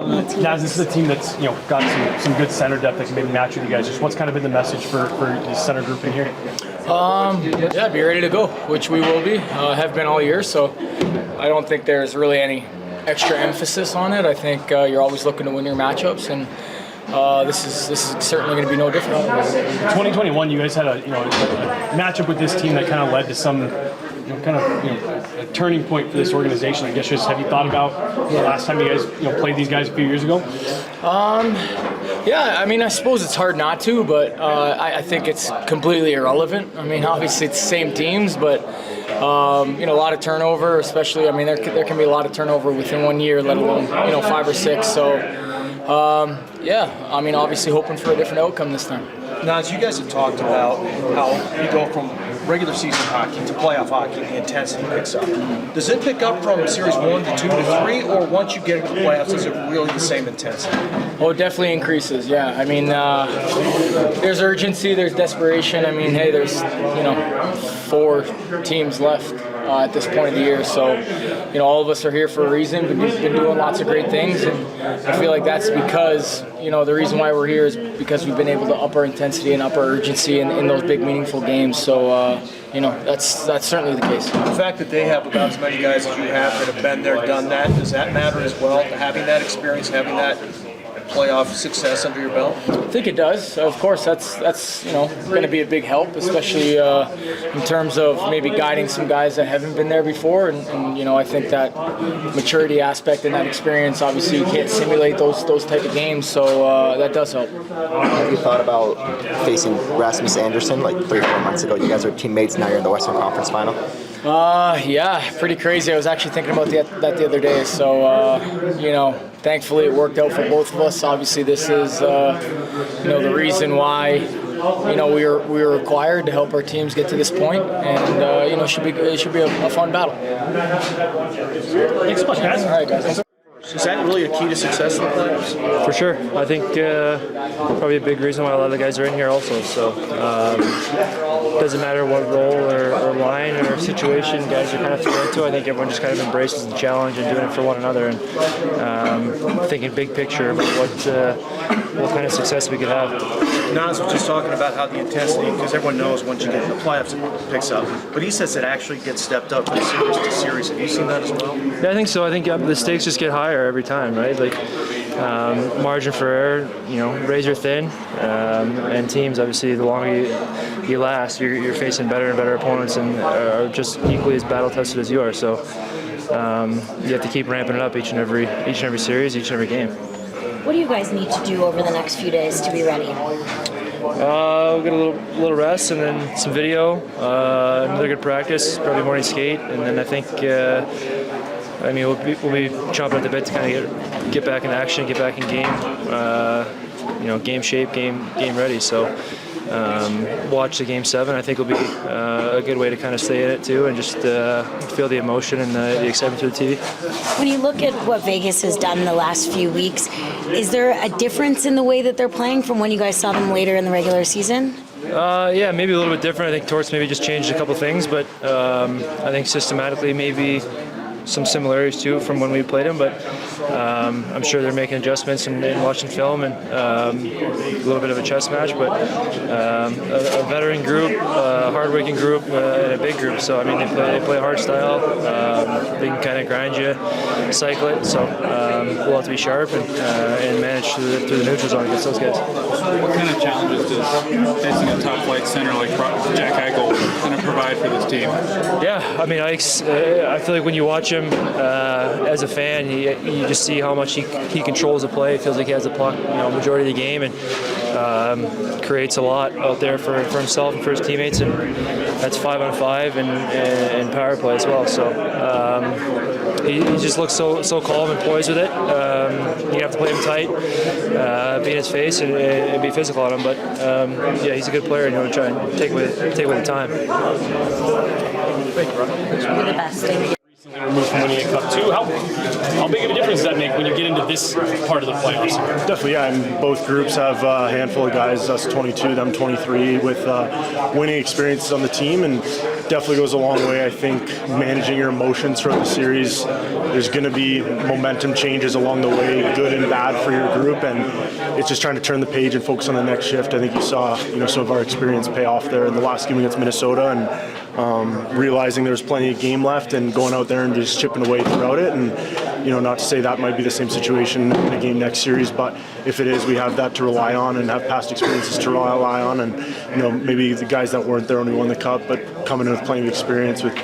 Naz, this is a team that's got some good center depth that can maybe match with you guys. Just what's kind of been the message for the center group in here? Yeah, be ready to go, which we will be. Have been all year, so I don't think there's really any extra emphasis on it. I think you're always looking to win your matchups, and this is certainly going to be no different. 2021, you guys had a matchup with this team that kind of led to some a turning point for this organization. I guess have you thought about the last time you guys played these guys a few years ago? Yeah, I mean, I suppose it's hard not to, but I think it's completely irrelevant. I mean, obviously it's the same teams, but a lot of turnover, especially. I mean, there can be a lot of turnover within 1 year, let alone 5 or 6. So yeah, I mean, obviously hoping for a different outcome this time. Now, as you guys have talked about how you go from regular season hockey to playoff hockey, the intensity picks up. Does it pick up from series 1 to 2 to 3, or once you get into the playoffs, is it really the same intensity? Oh, it definitely increases, yeah. I mean, there's urgency, there's desperation. I mean, hey, there's 4 teams left at this point of the year, so all of us are here for a reason. We've been doing lots of great things, and I feel like that's because the reason why we're here is because we've been able to up our intensity and up our urgency in those big, meaningful games. So that's certainly the case. The fact that they have about as many guys as you have that have been there, done that, does that matter as well? Having that experience, having that playoff success under your belt? I think it does. Of course, that's going to be a big help, especially in terms of maybe guiding some guys that haven't been there before. And I think that maturity aspect and that experience, obviously, you can't simulate those type of games, so that does help. Have you thought about facing Rasmus Anderson like 3 or 4 months ago? You guys are teammates, now you're in the Western Conference Final. Yeah, pretty crazy. I was actually thinking about that the other day. So, thankfully it worked out for both of us. Obviously, this is, the reason why, we were required to help our teams get to this point, and it should be a fun battle. Thanks so much, guys. All right, guys. Is that really a key to success in the playoffs? For sure. I think probably a big reason why a lot of the guys are in here also. So it doesn't matter what role or line or situation guys are kind of thrown into. I think everyone just kind of embraces the challenge and doing it for one another, and thinking big picture about what kind of success we could have. Naz was just talking about how the intensity, because everyone knows once you get in the playoffs it picks up, but he says it actually gets stepped up from series to series. Have you seen that as well? Yeah, I think so. I think the stakes just get higher every time, right? Like margin for error, razor thin, and teams obviously the longer you last, you're facing better and better opponents and are just equally as battle tested as you are. So you have to keep ramping it up each and every series, each and every game. What do you guys need to do over the next few days to be ready? We'll get a little rest and then some video, another good practice, probably morning skate, and then I think we'll be chomping at the bit to kind of get back in action, get back in game, game shape, game ready. So watch the Game 7. I think will be a good way to kind of stay in it too, and just feel the emotion and the excitement through the TV. When you look at what Vegas has done the last few weeks, is there a difference in the way that they're playing from when you guys saw them later in the regular season? Yeah, maybe a little bit different. I think Torts maybe just changed a couple things, but I think systematically maybe some similarities too from when we played them, but I'm sure they're making adjustments and watching film, and a little bit of a chess match, but a veteran group, a hard-working group, and a big group. So I mean, they play a hard style. They can kind of grind you, cycle it. So we'll have to be sharp and manage through the neutral zone against those guys. What kind of challenges does facing a top flight center like Jack Eichel kind of provide for this team? Yeah, I mean, I feel like when you watch him as a fan, you just see how much he controls the play. It feels like he has the puck, majority of the game, and creates a lot out there for himself and for his teammates. And that's 5-on-5 and power play as well. So he just looks so calm and poised with it. You have to play him tight, be in his face, and be physical on him. But yeah, he's a good player, and you want to try and take with the time. Thank you, You're the best. Removed from winning a cup too. How big of a difference does that make when you get into this part of the playoffs? Definitely, yeah. And both groups have a handful of guys, us 22, them 23, with winning experiences on the team, and definitely goes a long way. I think managing your emotions throughout the series, there's going to be momentum changes along the way, good and bad for your group, and it's just trying to turn the page and focus on the next shift. I think you saw, some of our experience pay off there in the last game against Minnesota, and realizing there was plenty of game left and going out there and just chipping away throughout it. And not to say that might be the same situation in a game next series, but if it is, we have that to rely on and have past experiences to rely on. And maybe the guys that weren't there only won the cup, but coming in with plenty of experience with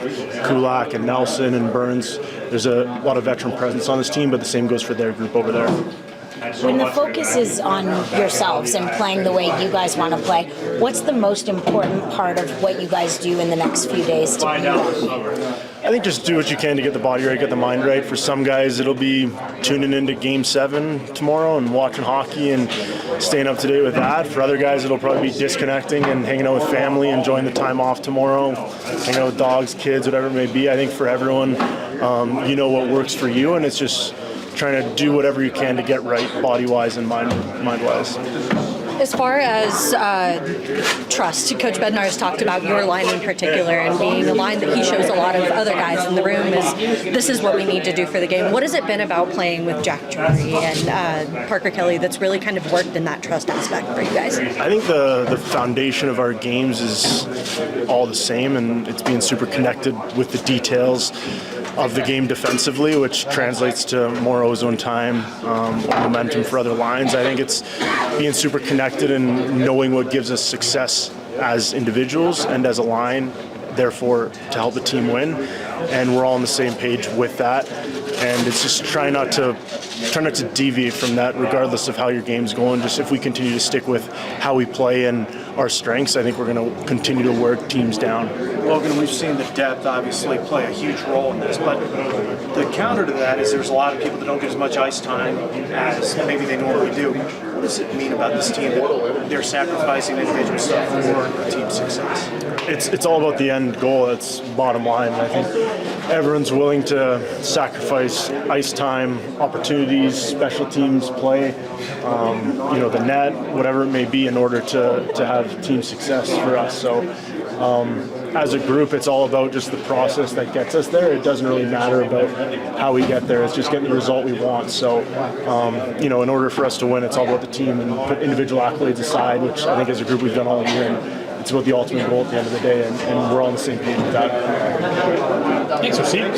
Kulak and Nelson and Burns, there's a lot of veteran presence on this team, but the same goes for their group over there. When the focus is on yourselves and playing the way you guys want to play, what's the most important part of what you guys do in the next few days to be ready? I think just do what you can to get the body right, get the mind right. For some guys, it'll be tuning into Game 7 tomorrow and watching hockey and staying up to date with that. For other guys, it'll probably be disconnecting and hanging out with family, enjoying the time off tomorrow, hanging out with dogs, kids, whatever it may be. I think for everyone, what works for you, and it's just trying to do whatever you can to get right body-wise and mind-wise. As far as trust, Coach Bednar has talked about your line in particular and being a line that he shows a lot of other guys in the room this is what we need to do for the game. What has it been about playing with Jack Drury and Parker Kelly that's really kind of worked in that trust aspect for you guys? I think the foundation of our games is all the same, and it's being super connected with the details of the game defensively, which translates to more ozone time, momentum for other lines. I think it's being super connected and knowing what gives us success as individuals and as a line, therefore to help the team win. And we're all on the same page with that. And it's just try not to deviate from that, regardless of how your game's going. Just if we continue to stick with how we play and our strengths, I think we're going to continue to wear teams down. Logan, we've seen the depth obviously play a huge role in this, but the counter to that is there's a lot of people that don't get as much ice time as maybe they normally do. What does it mean about this team that they're sacrificing individual stuff for team success? It's all about the end goal. That's bottom line. I think everyone's willing to sacrifice ice time, opportunities, special teams play, the net, whatever it may be, in order to have team success for us. So as a group, it's all about just the process that gets us there. It doesn't really matter about how we get there. It's just getting the result we want. So, in order for us to win, it's all about the team and put individual accolades aside, which I think as a group we've done all year. And it's about the ultimate goal at the end of the day, and we're all on the same page with that. Thanks, Steve.